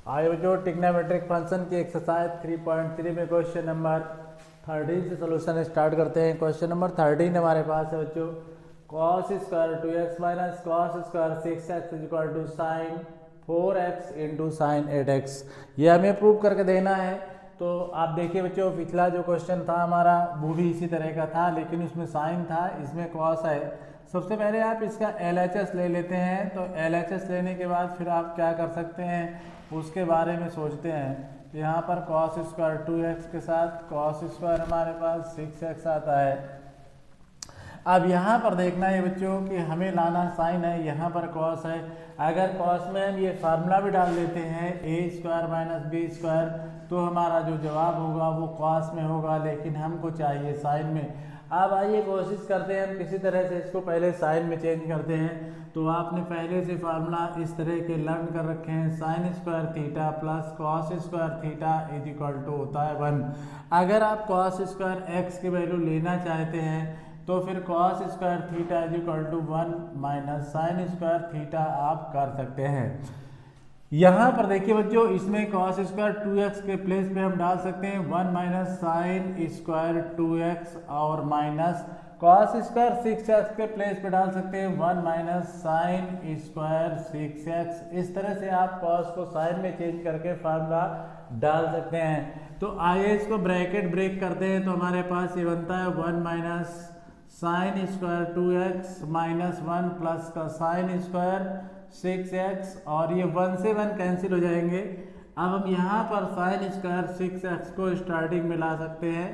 आइए बच्चों, trigonometric function की एक्सरसाइज 3.3 में क्वेश्चन नंबर 13 से सोल्यूशन स्टार्ट करते हैं। क्वेश्चन नंबर 13 हमारे पास है बच्चों, cos square 2x minus cos square 6x is equal to sine 4x into sine 8x। ये हमें प्रूव करके देना है। तो आप देखिए बच्चों, पिछला जो क्वेश्चन था हमारा वो भी इसी तरह का था, लेकिन उसमें साइन था, इसमें cos है। सबसे पहले आप इसका LHS ले लेते हैं। तो LHS लेने के बाद फिर आप क्या कर सकते हैं उसके बारे में सोचते हैं। तो यहाँ पर cos स्क्वायर 2x के साथ cos स्क्वायर हमारे पास 6x आता है। अब यहाँ पर देखना है बच्चों कि हमें लाना साइन है, यहाँ पर cos है। अगर cos में हम ये फार्मूला भी डाल देते हैं a square minus B square, तो हमारा जो जवाब होगा वो cos में होगा, लेकिन हमको चाहिए साइन में। अब आइए कोशिश करते हैं हम किसी तरह से इसको पहले साइन में चेंज करते हैं। तो आपने पहले से फार्मूला इस तरह के लर्न कर रखे हैं, sine square theta plus cos square theta is equal to होता है 1। अगर आप कॉस स्क्वायर एक्स की वैल्यू लेना चाहते हैं तो फिर cos square theta is equal to 1 minus sine square theta आप कर सकते हैं। यहाँ पर देखिए बच्चों, इसमें cos स्क्वायर 2x के प्लेस पे हम डाल सकते हैं 1 माइनस साइन स्क्वायर 2x, और माइनस cos स्क्वायर 6x के प्लेस पे डाल सकते हैं 1 माइनस साइन स्क्वायर 6x। इस तरह से आप cos को साइन में चेंज करके फार्मूला डाल सकते हैं। तो आइए इसको ब्रैकेट ब्रेक करते हैं। तो हमारे पास ये बनता है 1 minus sine square 2x minus 1 plus का साइन स्क्वायर 6x, और ये 1 से 1 कैंसिल हो जाएंगे। अब हम यहाँ पर साइन स्क्वायर 6x को स्टार्टिंग में ला सकते हैं,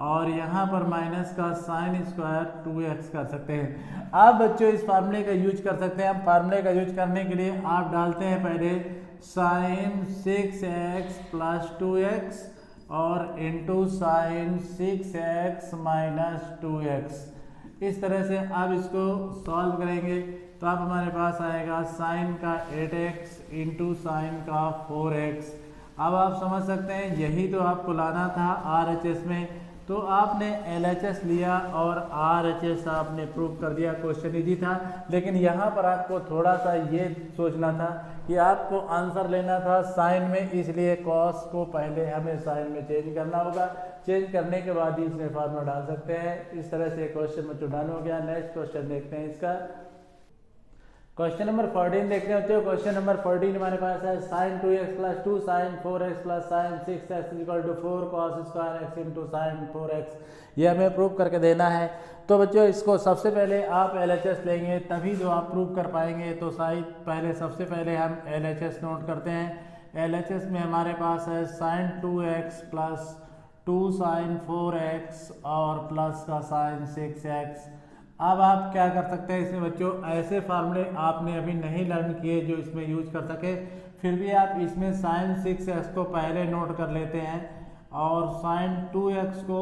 और यहाँ पर माइनस का साइन स्क्वायर 2x कर सकते हैं। आप बच्चों इस फार्मूले का यूज कर सकते हैं। हम फार्मूले का यूज करने के लिए आप डालते हैं पहले साइन 6x प्लस 2x और into sine 6x minus 2x। इस तरह से आप इसको सॉल्व करेंगे तो आप हमारे पास आएगा साइन का 8x इंटू साइन का 4x। अब आप समझ सकते हैं यही तो आपको लाना था RHS में। तो आपने LHS लिया और RHS आपने प्रूव कर दिया। क्वेश्चन इजी था, लेकिन यहाँ पर आपको थोड़ा सा ये सोचना था कि आपको आंसर लेना था साइन में, इसलिए cos को पहले हमें साइन में चेंज करना होगा। चेंज करने के बाद ही इसमें फार्मूला डाल सकते हैं। इस तरह से क्वेश्चन बच्चों डन हो गया। नेक्स्ट क्वेश्चन देखते हैं इसका। क्वेश्चन नंबर 14 देखते हैं बच्चों। क्वेश्चन नंबर 14 हमारे पास है sine 2x plus 2 sine 4x plus sine 6x equal to 4 cos square x into sine 4x। ये हमें प्रूव करके देना है। तो बच्चों इसको सबसे पहले आप LHS लेंगे तभी जो आप प्रूव कर पाएंगे। तो सबसे पहले हम LHS नोट करते हैं। LHS में हमारे पास है sine 2x plus 2 sine 4x और प्लस का साइन 6x। अब आप क्या कर सकते हैं इसमें बच्चों, ऐसे फार्मूले आपने अभी नहीं लर्न किए जो इसमें यूज कर सके, फिर भी आप इसमें साइन 6x को पहले नोट कर लेते हैं और साइन 2x को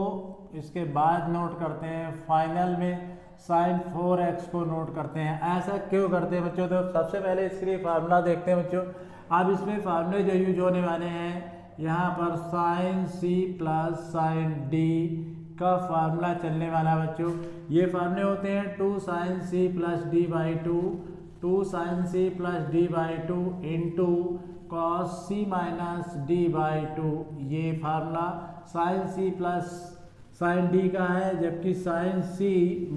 इसके बाद नोट करते हैं। फाइनल में साइन 4x को नोट करते हैं। ऐसा क्यों करते हैं बच्चों? तो सबसे पहले इसके लिए फार्मूला देखते हैं बच्चों। अब इसमें फार्मूले जो यूज होने वाले हैं, यहाँ पर sine c plus sine d का फार्मूला चलने वाला बच्चों। ये फार्मूले होते हैं 2 sine c plus D by 2 sine c plus D by 2 into cos c minus D by 2। ये formula sine c plus sine d का है, जबकि sine c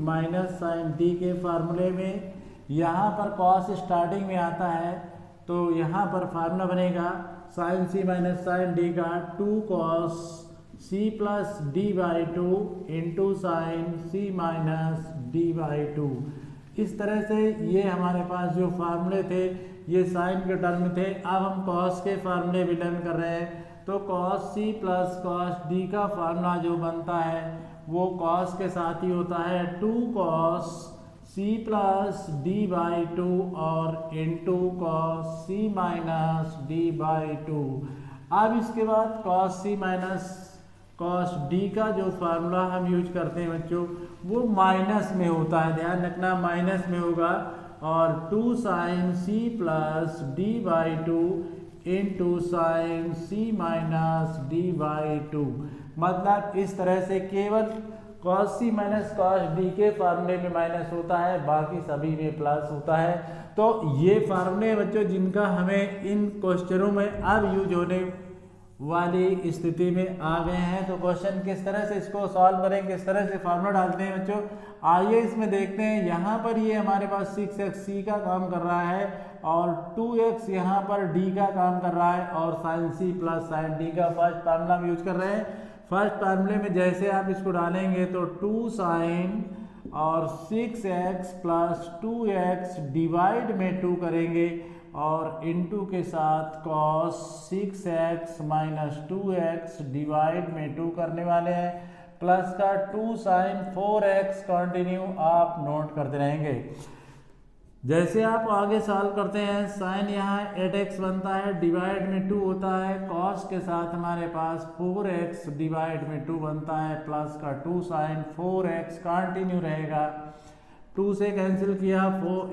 minus sine d के फार्मूले में यहाँ पर कॉस स्टार्टिंग में आता है। तो यहाँ पर फार्मूला बनेगा sine c minus sine d का 2 cos c plus D by 2 into sine c minus D by 2। इस तरह से ये हमारे पास जो फार्मूले थे ये साइन के टर्म में थे। अब हम cos के फार्मूले भी लर्न कर रहे हैं। तो cos c plus cos d का फार्मूला जो बनता है वो cos के साथ ही होता है 2 cos c plus D by 2 और into cos c minus D by 2। अब इसके बाद cos c minus cos d का जो फार्मूला हम यूज करते हैं बच्चों वो माइनस में होता है, ध्यान रखना माइनस में होगा। और 2 sine c plus D by 2 into sine c minus D by 2। मतलब इस तरह से केवल cos C minus cos D के फार्मूले में माइनस होता है, बाकी सभी में प्लस होता है। तो ये फार्मूले बच्चों जिनका हमें इन क्वेश्चनों में अब यूज होने वाली स्थिति में आ गए हैं। तो क्वेश्चन किस तरह से इसको सॉल्व करें, किस तरह से फार्मूला डालते हैं बच्चों, आइए इसमें देखते हैं। यहाँ पर ये हमारे पास 6x c का काम कर रहा है और 2x यहाँ पर d का काम कर रहा है और sin c plus sin d का फर्स्ट फार्मूला हम यूज कर रहे हैं। फर्स्ट फार्मूले में जैसे आप इसको डालेंगे तो 2 sin और 6x प्लस 2x डिवाइड में 2 करेंगे और इनटू के साथ cos 6x minus 2x divide में 2 करने वाले हैं, प्लस का 2 sin 4x कंटिन्यू आप नोट करते रहेंगे। जैसे आप आगे सॉल्व करते हैं, साइन यहाँ 8x बनता है, डिवाइड में 2 होता है, cos के साथ हमारे पास 4x डिवाइड में 2 बनता है, प्लस का 2 sin 4x कंटिन्यू रहेगा। 2 से कैंसिल किया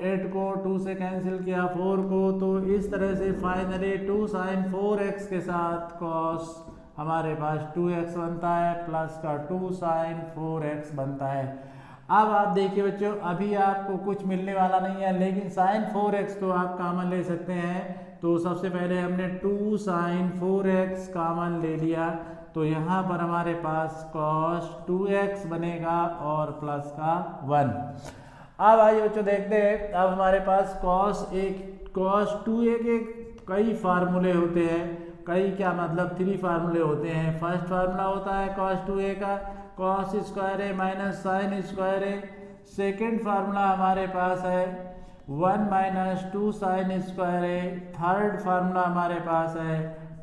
8 को, 2 से कैंसिल किया 4 को, तो इस तरह से फाइनली 2 sin 4x के साथ cos हमारे पास 2x बनता है, प्लस का 2 sin 4x बनता है। अब आप देखिए बच्चों, अभी आपको कुछ मिलने वाला नहीं है, लेकिन sin 4x तो आप कॉमन ले सकते हैं। तो सबसे पहले हमने 2 sin 4x कॉमन ले लिया, तो यहाँ पर हमारे पास cos 2x बनेगा और प्लस का 1। अब आइए बच्चों देखते हैं, अब हमारे पास cos 2a के कई फार्मूले होते हैं। कई क्या मतलब 3 फार्मूले होते हैं। फर्स्ट फार्मूला होता है cos 2a का cos square a minus sine square a। Second formula हमारे पास है 1 minus 2 sine square a। Third formula हमारे पास है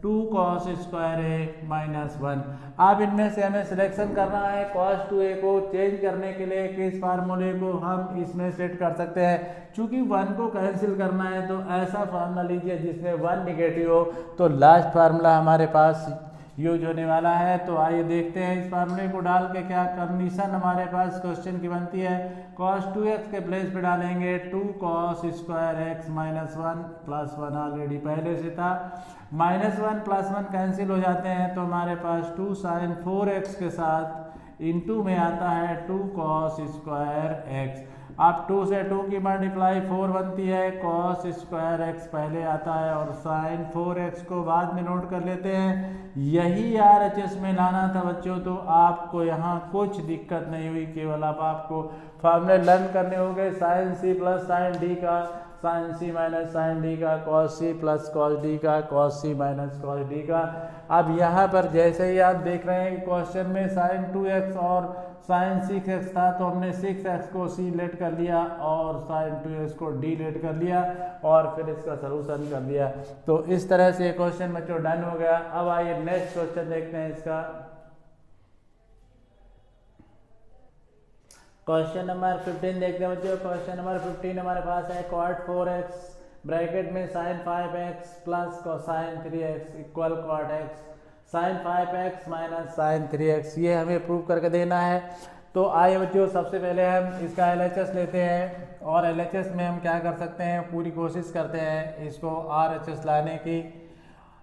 2 cos स्क्वायर a माइनस 1। अब इनमें से हमें सिलेक्शन करना है cos 2a को चेंज करने के लिए किस फार्मूले को हम इसमें सेट कर सकते हैं। चूंकि 1 को कैंसिल करना है तो ऐसा फार्मूला लीजिए जिसमें 1 निगेटिव हो, तो लास्ट फार्मूला हमारे पास यूज होने वाला है। तो आइए देखते हैं इस फार्मूले को डाल के क्या कंडीशन हमारे पास क्वेश्चन की बनती है। cos 2x के प्लेस पे डालेंगे 2 cos square x minus 1 plus 1 already पहले से था, माइनस 1 प्लस 1 कैंसिल हो जाते हैं, तो हमारे पास 2 sin 4x के साथ इनटू में आता है 2 cos स्क्वायर x। अब 2 से 2 की मल्टीप्लाई 4 बनती है, cos स्क्वायर x पहले आता है और sin 4x को बाद में नोट कर लेते हैं। यही RHS में लाना था बच्चों, तो आपको यहाँ कुछ दिक्कत नहीं हुई, केवल अब आपको फार्मूले लर्न करने होंगे। sin c plus sin d का, sin c minus sin d का, cos c plus cos d का, cos c minus cos d का। अब यहाँ पर जैसे ही आप देख रहे हैं क्वेश्चन में sin 2x और sin 6x था, तो हमने 6x को c लेट कर लिया और sin 2x को d लेट कर लिया और फिर इसका सलूशन कर दिया। तो इस तरह से क्वेश्चन बच्चों डन हो गया। अब आइए नेक्स्ट क्वेश्चन देखते हैं इसका। क्वेश्चन नंबर 15 देखते हैं बच्चों। क्वेश्चन नंबर 15 हमारे पास है cot 4x ब्रैकेट में sin 5x plus cosine 3x equal cot x sin 5x minus sin 3x, ये हमें प्रूव करके देना है। तो आइए बच्चों सबसे पहले हम इसका LHS लेते हैं और LHS में हम क्या कर सकते हैं, पूरी कोशिश करते हैं इसको RHS लाने की।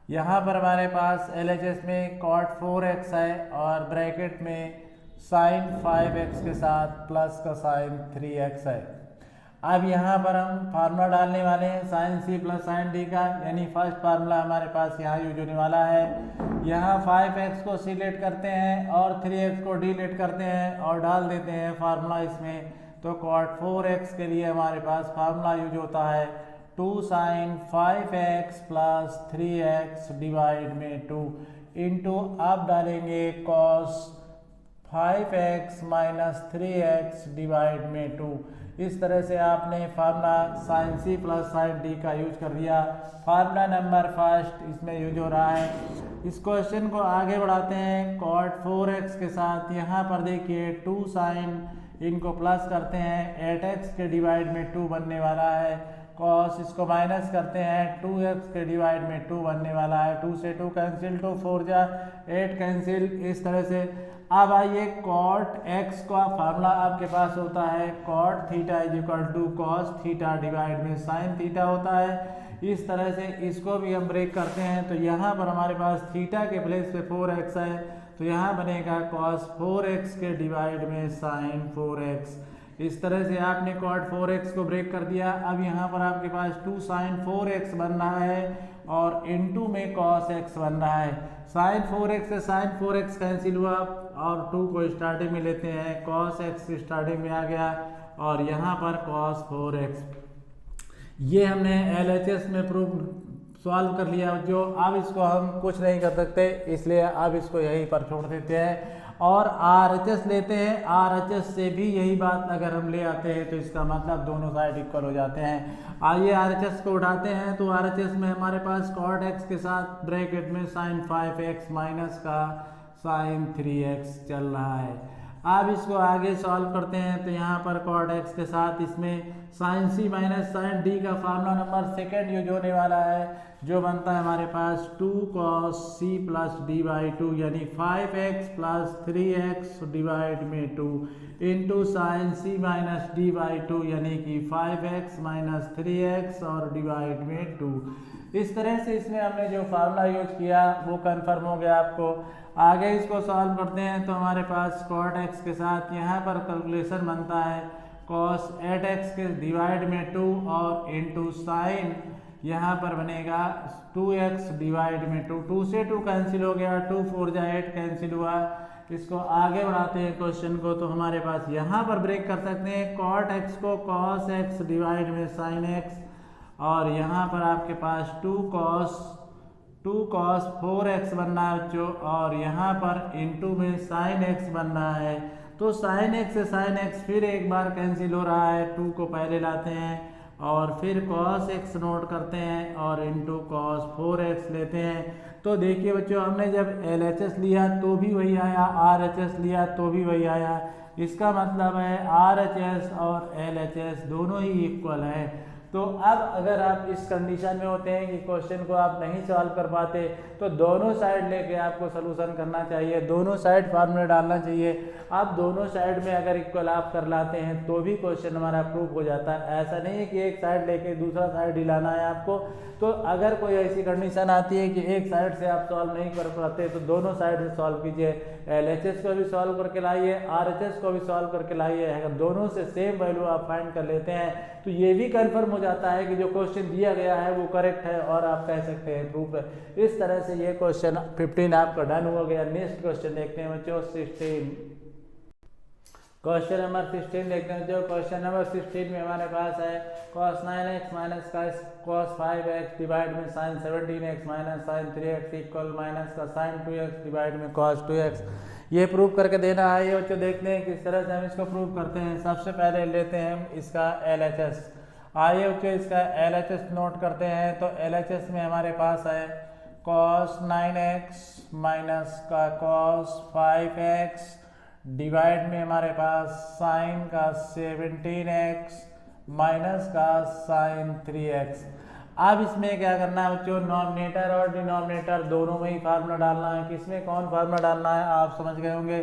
यहाँ पर हमारे पास LHS में cot 4x है और ब्रैकेट में sin 5x के साथ प्लस का sin 3x है। अब यहाँ पर हम फार्मूला डालने वाले हैं sin c plus sin d का, यानी फर्स्ट फार्मूला हमारे पास यहाँ यूज होने वाला है। यहाँ 5x को c लेट करते हैं और 3x को d लेट करते हैं और डाल देते हैं फार्मूला इसमें। तो cot 4x के लिए हमारे पास फार्मूला यूज होता है 2 sin 5x plus 3x divide में 2 इंटू अब डालेंगे cos 5x minus 3x divide में 2। इस तरह से आपने formula sin c plus sin d का यूज कर दिया। फार्मूला नंबर फर्स्ट इसमें यूज हो रहा है। इस क्वेश्चन को आगे बढ़ाते हैं। cot 4x के साथ यहाँ पर देखिए 2 sin, इनको प्लस करते हैं 8x के डिवाइड में 2 बनने वाला है, cos इसको माइनस करते हैं 2x के डिवाइड में 2 बनने वाला है। 2 से 2 कैंसिल, 2 4 जा 8 कैंसिल। इस तरह से अब आइए cot x का फार्मूला आपके पास होता है cot theta is equal to cos theta divide में sin थीटा होता है। इस तरह से इसको भी हम ब्रेक करते हैं, तो यहाँ पर हमारे पास थीटा के प्लेस पे 4x है, तो यहाँ बनेगा cos 4x के डिवाइड में sin 4x। इस तरह से आपने cot 4x को ब्रेक कर दिया। अब यहाँ पर आपके पास 2 sin 4x बन रहा है और इनटू में cos x बन रहा है। sin 4x से sin 4x कैंसिल हुआ और 2 को स्टार्टिंग में लेते हैं, cos x स्टार्टिंग में आ गया और यहाँ पर cos 4x। ये हमने LHS में प्रूफ सॉल्व कर लिया। जो अब इसको हम कुछ नहीं कर सकते, इसलिए अब इसको यहीं पर छोड़ देते हैं और RHS लेते हैं। RHS से भी यही बात अगर हम ले आते हैं तो इसका मतलब दोनों साइड इक्वल हो जाते हैं। आइए RHS को उठाते हैं तो RHS में हमारे पास cot x के साथ ब्रैकेट में sin 5x माइनस का sin 3x चल रहा है। अब इसको आगे सॉल्व करते हैं तो यहाँ पर cot x के साथ इसमें sin c minus sin d का फार्मूला नंबर सेकेंड यूज होने वाला है, जो बनता है हमारे पास 2 cos c plus D by 2 यानी 5x प्लस 3x डिवाइड में 2 into sine c minus D by 2 यानी कि 5x माइनस 3x और डिवाइड में 2। इस तरह से इसमें हमने जो फार्मूला यूज किया वो कन्फर्म हो गया आपको। आगे इसको सॉल्व करते हैं तो हमारे पास cot x के साथ यहाँ पर कैलकुलेशन बनता है cos 8x के डिवाइड में 2 और इंटू साइन यहाँ पर बनेगा 2x डिवाइड में 2। 2 से 2 कैंसिल हो गया, 2 4 जा 8 कैंसिल हुआ। इसको आगे बढ़ाते हैं क्वेश्चन को तो हमारे पास यहाँ पर ब्रेक कर सकते हैं cot x को cos x डिवाइड में sin x और यहाँ पर आपके पास 2 cos 4x बन रहा है बच्चों और यहाँ पर इंटू में sin x बन रहा है। तो sin x से sin x फिर एक बार कैंसिल हो रहा है, 2 को पहले लाते हैं और फिर cos x नोट करते हैं और इंटू cos 4x लेते हैं। तो देखिए बच्चों, हमने जब LHS लिया तो भी वही आया, RHS लिया तो भी वही आया। इसका मतलब है RHS और LHS दोनों ही इक्वल है। तो अब अगर आप इस कंडीशन में होते हैं कि क्वेश्चन को आप नहीं सॉल्व कर पाते तो दोनों साइड लेके आपको सलूशन करना चाहिए, दोनों साइड फार्मूला डालना चाहिए। आप दोनों साइड में अगर इक्वल आप कर लाते हैं तो भी क्वेश्चन हमारा प्रूफ हो जाता है। ऐसा नहीं है कि एक साइड लेके दूसरा साइड हिलाना है आपको। तो अगर कोई ऐसी कंडीशन आती है कि एक साइड से आप सॉल्व नहीं कर पाते तो दोनों साइड से सॉल्व कीजिए। LHS को भी सॉल्व करके लाइए, RHS को भी सॉल्व करके लाइए। अगर दोनों से सेम वैल्यू आप फाइंड कर लेते हैं तो ये भी कंफर्म हो जाता है कि जो क्वेश्चन दिया गया है वो करेक्ट है और आप कह सकते हैं प्रूफ है। इस तरह से ये क्वेश्चन 15 आपका डन हो गया। नेक्स्ट क्वेश्चन देखते हैं बच्चों 16। क्वेश्चन नंबर 16 देखते हैं जो क्वेश्चन नंबर 16 में हमारे पास है cos 9x माइनस का cos 5x डिवाइड में sin 17x minus sin 3x equal minus का sin 2x डिवाइड में cos 2x। ये प्रूव करके देना है। ये बच्चों देखते हैं किस तरह से हम इसको प्रूव करते हैं। सबसे पहले लेते हैं हम इसका LHS। आइए बच्चों इसका LHS नोट करते हैं। तो LHS में हमारे पास है cos 9x माइनस का cos 5x डिवाइड में हमारे पास sin का 17x माइनस का sin 3x। अब इसमें क्या करना है बच्चों, नॉमिनेटर और डिनोमिनेटर दोनों में ही फार्मूला डालना है। किसमें कौन फार्मूला डालना है आप समझ गए होंगे।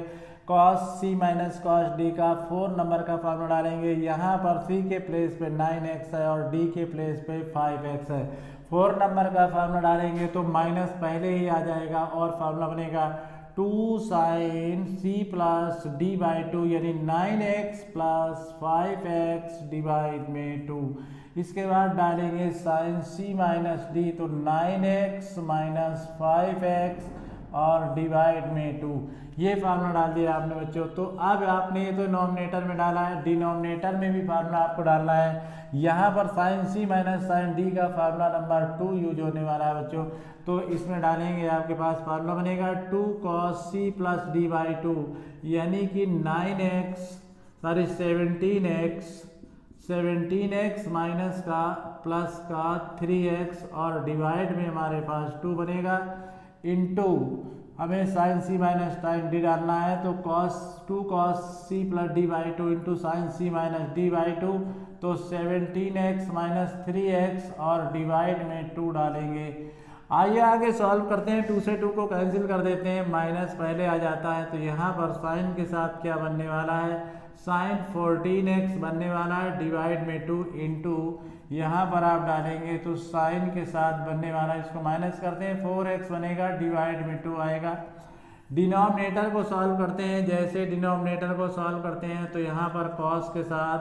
cos c minus cos d का 4 नंबर का फार्मूला डालेंगे। यहाँ पर c के प्लेस पे 9x है और d के प्लेस पे 5x है। 4 नंबर का फार्मूला डालेंगे तो माइनस पहले ही आ जाएगा और फार्मूला बनेगा 2 sin c plus d by 2 यानी 9x प्लस 5x डिवाइड में 2। इसके बाद डालेंगे sin c माइनस d तो 9x माइनस 5x और डिवाइड में 2। ये फार्मूला डाल दिया आपने बच्चों। तो अब आपने ये तो नॉमिनेटर में डाला है, डिनोमिनेटर में भी फार्मूला आपको डालना है। यहाँ पर sin c minus sin d का फार्मूला नंबर 2 यूज होने वाला है बच्चों। तो इसमें डालेंगे आपके पास फार्मूला बनेगा 2 cos c plus d by 2 यानी कि 17x माइनस का प्लस का 3x और डिवाइड में हमारे पास 2 बनेगा इंटू हमें sin c minus sin d डालना है। तो 2 cos c plus d by 2 into sine c minus d by 2 तो 17x माइनस 3x और डिवाइड में 2 डालेंगे। आइए आगे सॉल्व करते हैं। 2 से 2 को कैंसिल कर देते हैं, माइनस पहले आ जाता है। तो यहाँ पर साइन के साथ क्या बनने वाला है, साइन 14x बनने वाला है डिवाइड में 2 इंटू यहाँ पर आप डालेंगे तो साइन के साथ बनने वाला है, इसको माइनस करते हैं 4x बनेगा डिवाइड में 2 आएगा। डिनोमिनेटर को सॉल्व करते हैं। जैसे डिनोमिनेटर को सॉल्व करते हैं तो यहाँ पर कॉस के साथ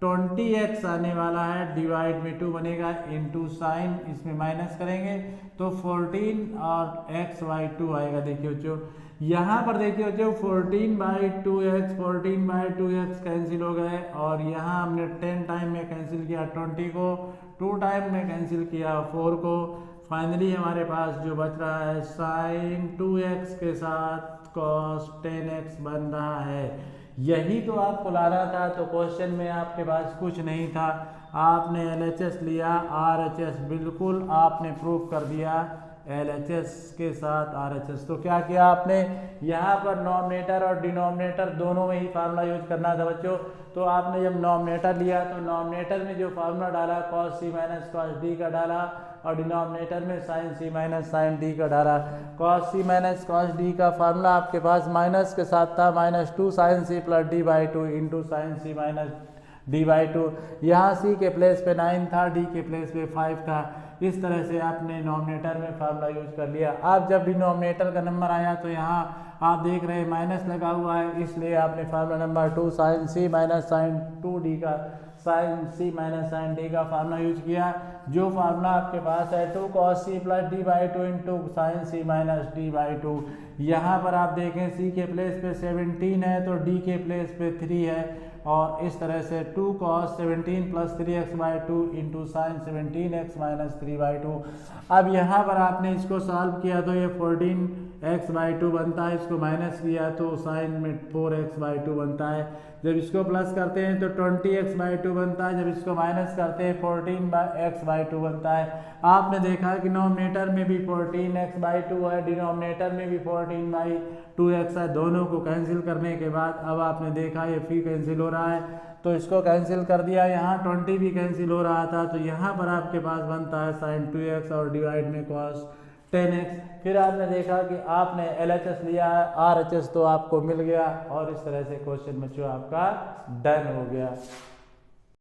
20x आने वाला है, डिवाइड में 2 बनेगा, इंटू साइन इसमें माइनस करेंगे तो 14 और x/2 आएगा। देखिए बच्चों यहाँ पर देखिए बच्चों 14/2x कैंसिल हो गए, और यहाँ हमने 10 टाइम में कैंसिल किया 20 को, 2 टाइम में कैंसिल किया 4 को। फाइनली हमारे पास जो बच रहा है साइन 2x के साथ कॉस 10x बन रहा है। यही तो आपको लाना था। तो क्वेश्चन में आपके पास कुछ नहीं था, आपने LHS लिया, RHS बिल्कुल आपने प्रूफ कर दिया LHS के साथ RHS। तो क्या किया आपने, यहाँ पर नॉमिनेटर और डिनोमिनेटर दोनों में ही फार्मूला यूज करना था बच्चों। तो आपने जब नॉमिनेटर लिया तो नॉमिनेटर में जो फार्मूला डाला cos c minus cos d का डाला, और डिनोमिनेटर में sin c minus sin d का डाला। cos c minus cos d का फार्मूला आपके पास माइनस के साथ था, -2 sin c plus d/2 into sin c minus d/2। यहाँ c के प्लेस पे 9 था, d के प्लेस पे 5 था। इस तरह से आपने नॉमिनेटर में फार्मूला यूज कर लिया। अब जब डिनोमिनेटर का नंबर आया तो यहाँ आप देख रहे हैं माइनस लगा हुआ है, इसलिए आपने formula number 2 sin c minus sin 2d का sin c minus sin d का फार्मूला यूज किया। जो फार्मूला आपके पास है 2 cos c plus d/2 into sin c minus d/2। यहाँ पर आप देखें c के प्लेस पे 17 है तो d के प्लेस पे 3 है, और इस तरह से 2 cos 17 plus 3x/2 into sine 17x minus 3/2। अब यहाँ पर आपने इसको सॉल्व किया तो ये 14x/2 बनता है, इसको माइनस किया तो साइन में 4x/2 बनता है। जब इसको प्लस करते हैं तो 20x/2 बनता है, जब इसको माइनस करते हैं 14x/2 बनता है। आपने देखा कि नॉमिनेटर में भी 14x/2 है, डिनोमिनेटर में भी 14/2x है। दोनों को कैंसिल करने के बाद अब आपने देखा ये फिर कैंसिल हो रहा है, तो इसको कैंसिल कर दिया। यहाँ 20 भी कैंसिल हो रहा था, तो यहाँ पर आपके पास बनता है sin 2x और डिवाइड में cos 10x। फिर आपने देखा कि आपने LHS लिया है, RHS तो आपको मिल गया, और इस तरह से क्वेश्चन बच्चों आपका डन हो गया।